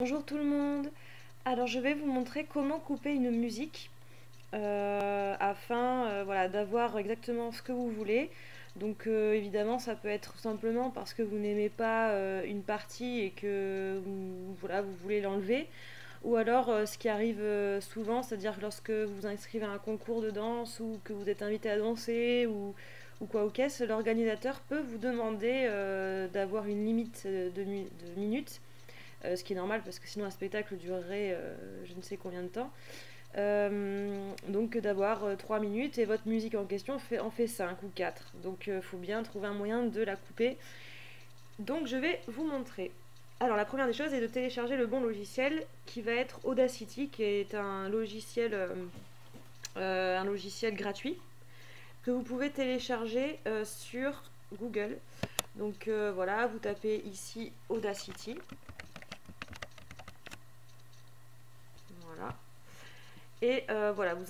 Bonjour tout le monde. Alors je vais vous montrer comment couper une musique afin voilà, d'avoir exactement ce que vous voulez. Donc évidemment ça peut être tout simplement parce que vous n'aimez pas une partie et que voilà, vous voulez l'enlever. Ou alors ce qui arrive souvent, c'est-à-dire que lorsque vous vous inscrivez à un concours de danse ou que vous êtes invité à danser ou quoi ou qu'est-ce, l'organisateur peut vous demander d'avoir une limite de minutes, ce qui est normal parce que sinon un spectacle durerait je ne sais combien de temps. Donc d'avoir 3 minutes et votre musique en question en fait 5 ou 4. Donc il faut bien trouver un moyen de la couper. Donc je vais vous montrer. Alors la première des choses est de télécharger le bon logiciel qui va être Audacity, qui est un logiciel gratuit que vous pouvez télécharger sur Google. Donc voilà, vous tapez ici Audacity. Voilà. Et voilà, vous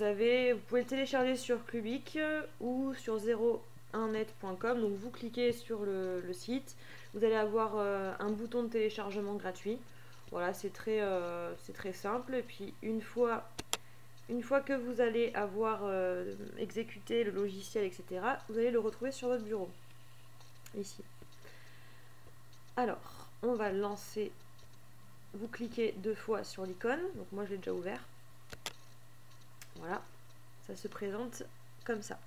pouvez le télécharger sur Clubic ou sur 01net.com. Donc vous cliquez sur le site, vous allez avoir un bouton de téléchargement gratuit. Voilà, c'est très simple. Et puis une fois que vous allez avoir exécuté le logiciel, etc., vous allez le retrouver sur votre bureau. Ici. Alors, on va lancer. Vous cliquez 2 fois sur l'icône. Donc moi je l'ai déjà ouvert. Voilà, ça se présente comme ça.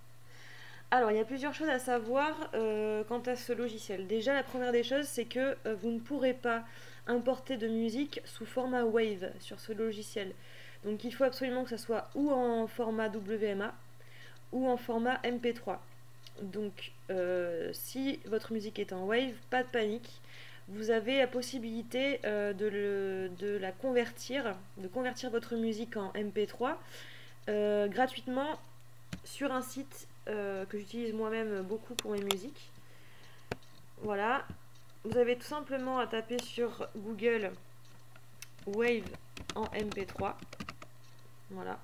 Alors, il y a plusieurs choses à savoir quant à ce logiciel. Déjà, la première des choses, c'est que vous ne pourrez pas importer de musique sous format Wave sur ce logiciel. Donc, il faut absolument que ça soit ou en format WMA ou en format MP3. Donc, si votre musique est en Wave, pas de panique. Vous avez la possibilité de la convertir, de convertir votre musique en MP3 gratuitement sur un site que j'utilise moi-même beaucoup pour mes musiques. Voilà, vous avez tout simplement à taper sur Google Wave en MP3. Voilà,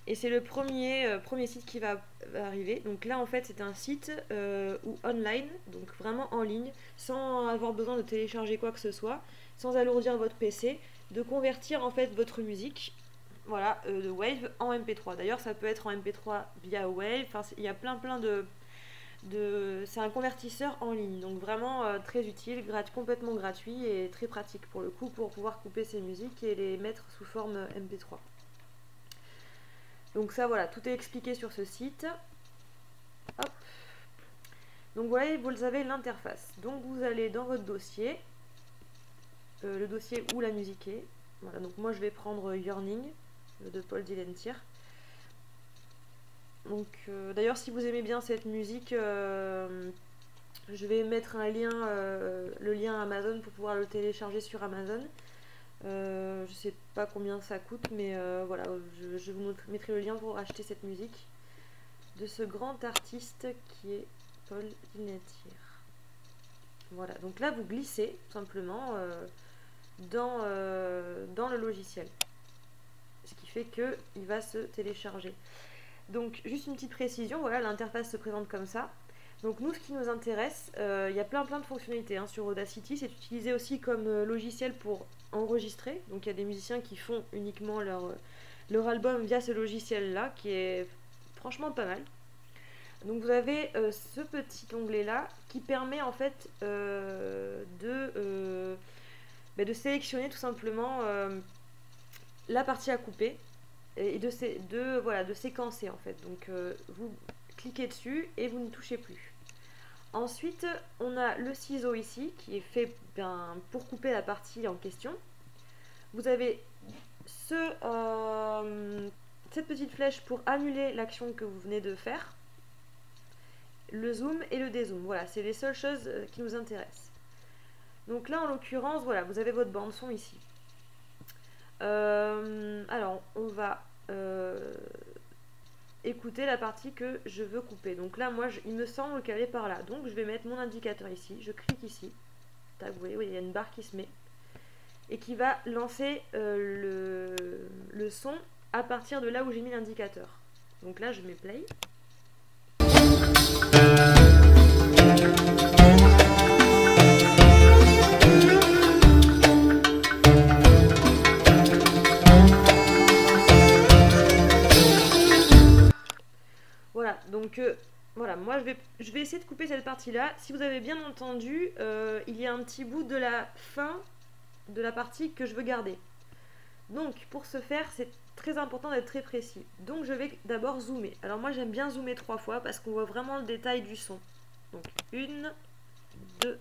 et c'est le premier site qui va arriver. Donc là en fait c'est un site ou online, donc vraiment en ligne, sans avoir besoin de télécharger quoi que ce soit, sans alourdir votre PC, de convertir en fait votre musique. Voilà, de Wave en MP3. D'ailleurs, ça peut être en MP3 via Wave. Enfin, il y a plein de c'est un convertisseur en ligne. Donc vraiment très utile, complètement gratuit et très pratique pour le coup pour pouvoir couper ses musiques et les mettre sous forme MP3. Donc ça, voilà, tout est expliqué sur ce site. Hop. Donc voilà, vous avez l'interface. Donc vous allez dans votre dossier, le dossier où la musique est. Voilà, donc moi je vais prendre Yearning de Paul Dillentir. Donc d'ailleurs si vous aimez bien cette musique, je vais mettre un lien, le lien Amazon pour pouvoir le télécharger sur Amazon. Je sais pas combien ça coûte, mais voilà, je vous mettrai le lien pour acheter cette musique de ce grand artiste qui est Paul Dillentir. Voilà, donc là vous glissez tout simplement dans le logiciel, ce qui fait qu'il va se télécharger. Donc juste une petite précision, voilà, l'interface se présente comme ça. Donc nous, ce qui nous intéresse, il y a plein de fonctionnalités hein, sur Audacity. C'est utilisé aussi comme logiciel pour enregistrer. Donc il y a des musiciens qui font uniquement leur album via ce logiciel là, qui est franchement pas mal. Donc vous avez ce petit onglet là qui permet en fait de sélectionner tout simplement la partie à couper et de séquencer en fait. Donc vous cliquez dessus et vous ne touchez plus. Ensuite on a le ciseau ici qui est fait pour couper la partie en question. Vous avez cette petite flèche pour annuler l'action que vous venez de faire, le zoom et le dézoom. Voilà, c'est les seules choses qui nous intéressent. Donc là en l'occurrence, voilà, vous avez votre bande son ici. Alors on va écouter la partie que je veux couper. Donc là moi il me semble qu'elle est par là, donc je vais mettre mon indicateur ici, je clique ici, tac, vous voyez, oui, il y a une barre qui se met et qui va lancer le son à partir de là où j'ai mis l'indicateur. Donc là je mets play. Donc voilà, moi je vais essayer de couper cette partie-là. Si vous avez bien entendu, il y a un petit bout de la fin de la partie que je veux garder. Donc pour ce faire, c'est très important d'être très précis. Donc je vais d'abord zoomer. Alors moi j'aime bien zoomer 3 fois parce qu'on voit vraiment le détail du son. Donc 1, 2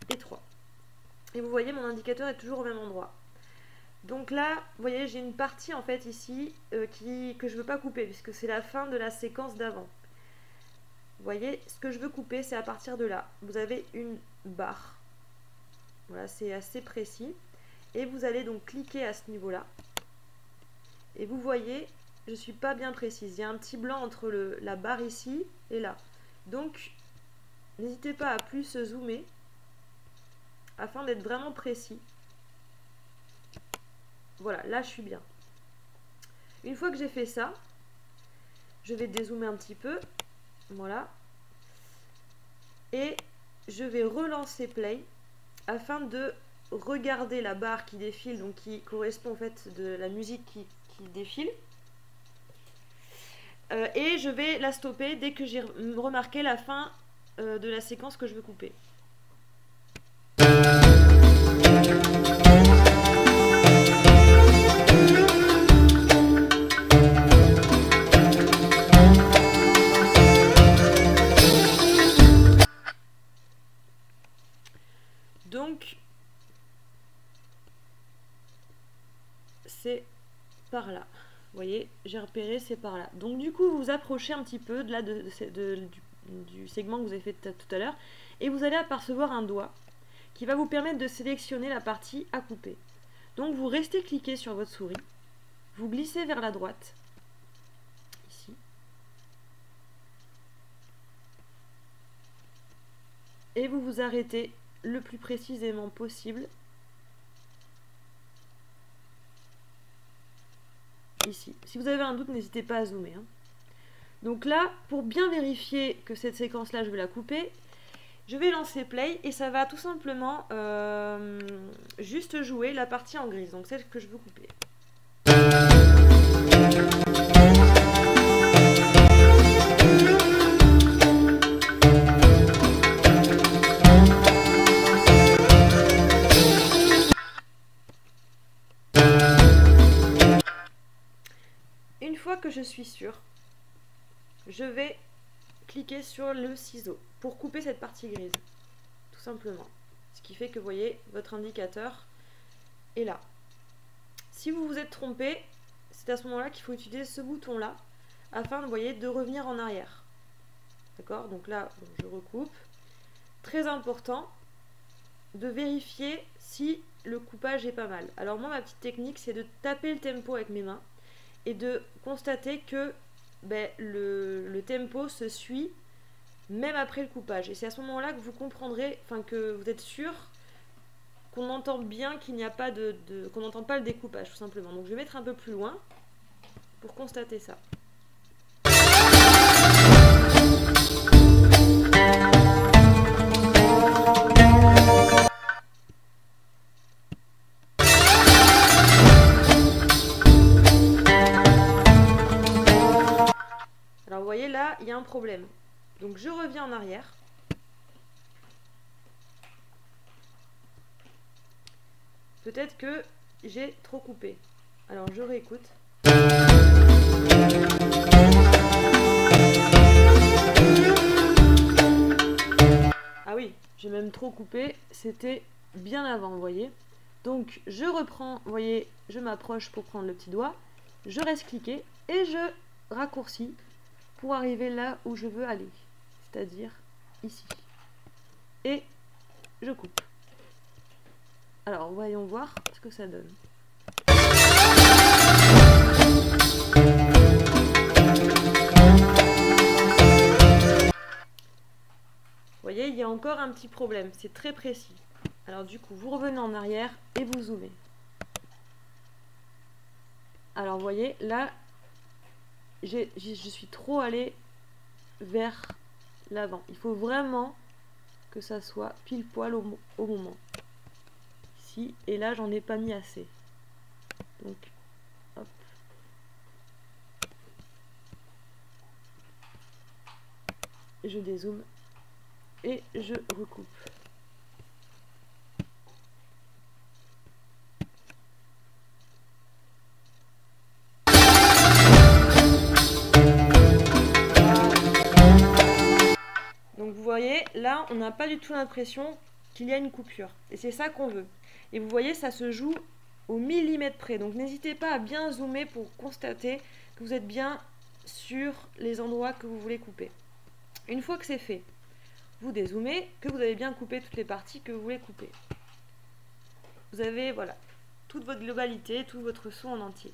et 3. Et vous voyez, mon indicateur est toujours au même endroit. Donc là, vous voyez, j'ai une partie en fait ici que je ne veux pas couper puisque c'est la fin de la séquence d'avant. Vous voyez, ce que je veux couper, c'est à partir de là. Vous avez une barre. Voilà, c'est assez précis. Et vous allez donc cliquer à ce niveau-là. Et vous voyez, je ne suis pas bien précise. Il y a un petit blanc entre la barre ici et là. Donc, n'hésitez pas à plus zoomer afin d'être vraiment précis. Voilà, là je suis bien. Une fois que j'ai fait ça, je vais dézoomer un petit peu. Voilà. Et je vais relancer play afin de regarder la barre qui défile, donc qui correspond en fait de la musique qui défile. Et je vais la stopper dès que j'ai remarqué la fin de la séquence que je veux couper. Donc, c'est par là. Vous voyez, j'ai repéré, c'est par là. Donc du coup, vous vous approchez un petit peu de là du segment que vous avez fait tout à l'heure et vous allez apercevoir un doigt qui va vous permettre de sélectionner la partie à couper. Donc vous restez cliqué sur votre souris, vous glissez vers la droite, ici, et vous vous arrêtez le plus précisément possible ici. Si vous avez un doute, n'hésitez pas à zoomer. Donc là, pour bien vérifier que cette séquence-là, je vais la couper, je vais lancer play et ça va tout simplement juste jouer la partie en grise, donc celle que je veux couper. Une fois que je suis sûre, je vais cliquer sur le ciseau pour couper cette partie grise, tout simplement. Ce qui fait que vous voyez, votre indicateur est là. Si vous vous êtes trompé, c'est à ce moment-là qu'il faut utiliser ce bouton-là afin, vous voyez, de revenir en arrière. D'accord? Donc là, je recoupe. Très important de vérifier si le coupage est pas mal. Alors moi, ma petite technique, c'est de taper le tempo avec mes mains et de constater que le tempo se suit même après le coupage. Et c'est à ce moment-là que vous comprendrez, enfin que vous êtes sûr qu'on entend bien qu'il n'y a pas qu'on n'entend pas le découpage, tout simplement. Donc je vais mettre un peu plus loin pour constater ça. Alors vous voyez là, il y a un problème. Donc je reviens en arrière. Peut-être que j'ai trop coupé. Alors je réécoute. Ah oui, j'ai même trop coupé. C'était bien avant, vous voyez. Donc je reprends, vous voyez, je m'approche pour prendre le petit doigt. Je reste cliqué et je raccourcis pour arriver là où je veux aller. C'est-à-dire ici. Et je coupe. Alors, voyons voir ce que ça donne. Vous voyez, il y a encore un petit problème. C'est très précis. Alors du coup, vous revenez en arrière et vous zoomez. Alors, vous voyez, là, je suis trop allée vers l'avant. Il faut vraiment que ça soit pile poil au moment. Ici, et là, j'en ai pas mis assez. Donc, hop. je dézoome et je recoupe. Donc vous voyez, là on n'a pas du tout l'impression qu'il y a une coupure. Et c'est ça qu'on veut. Et vous voyez, ça se joue au millimètre près. Donc n'hésitez pas à bien zoomer pour constater que vous êtes bien sur les endroits que vous voulez couper. Une fois que c'est fait, vous dézoomez, que vous avez bien coupé toutes les parties que vous voulez couper. Vous avez, voilà, toute votre globalité, tout votre son en entier.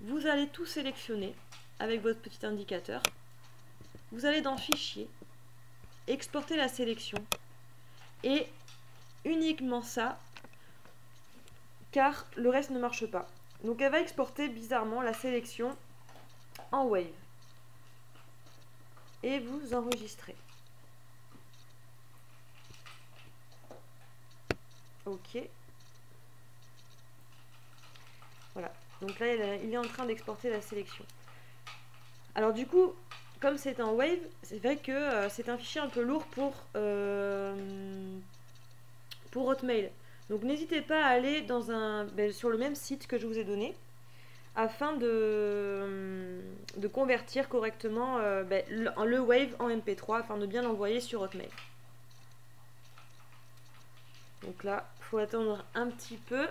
Vous allez tout sélectionner avec votre petit indicateur. Vous allez dans Fichier, exporter la sélection et uniquement ça, car le reste ne marche pas. Donc elle va exporter bizarrement la sélection en Wave et vous enregistrez. Ok. Voilà. Donc là, il est en train d'exporter la sélection. Alors du coup, comme c'est en Wave, c'est vrai que c'est un fichier un peu lourd pour Hotmail. Donc n'hésitez pas à aller sur le même site que je vous ai donné afin de convertir correctement le Wave en MP3 afin de bien l'envoyer sur Hotmail. Donc là, il faut attendre un petit peu.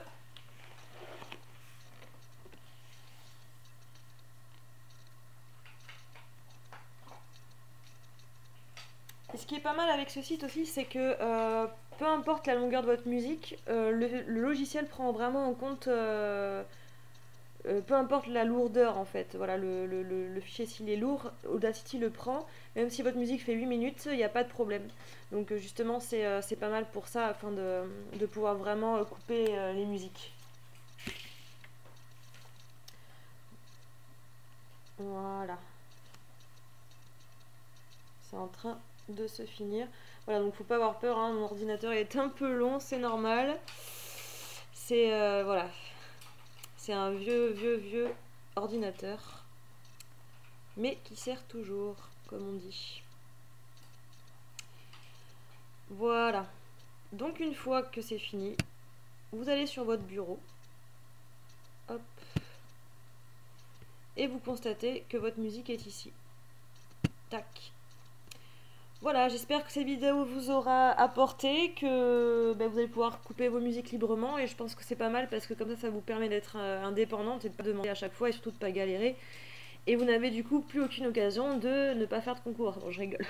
Et ce qui est pas mal avec ce site aussi, c'est que peu importe la longueur de votre musique, le logiciel prend vraiment en compte, peu importe la lourdeur en fait. Voilà, le fichier s'il est lourd, Audacity le prend. Même si votre musique fait 8 minutes, il n'y a pas de problème. Donc justement, c'est pas mal pour ça, afin de pouvoir vraiment couper les musiques. Voilà. C'est en train de se finir. Voilà, donc faut pas avoir peur, hein, mon ordinateur est un peu long, c'est normal. C'est voilà, c'est un vieux ordinateur, mais qui sert toujours, comme on dit. Voilà. Donc une fois que c'est fini, vous allez sur votre bureau. Hop. Et vous constatez que votre musique est ici. Tac. Voilà, j'espère que cette vidéo vous aura apporté, que vous allez pouvoir couper vos musiques librement, et je pense que c'est pas mal parce que comme ça vous permet d'être indépendante et de ne pas demander à chaque fois et surtout de ne pas galérer. Et vous n'avez du coup plus aucune occasion de ne pas faire de concours. Bon, je rigole.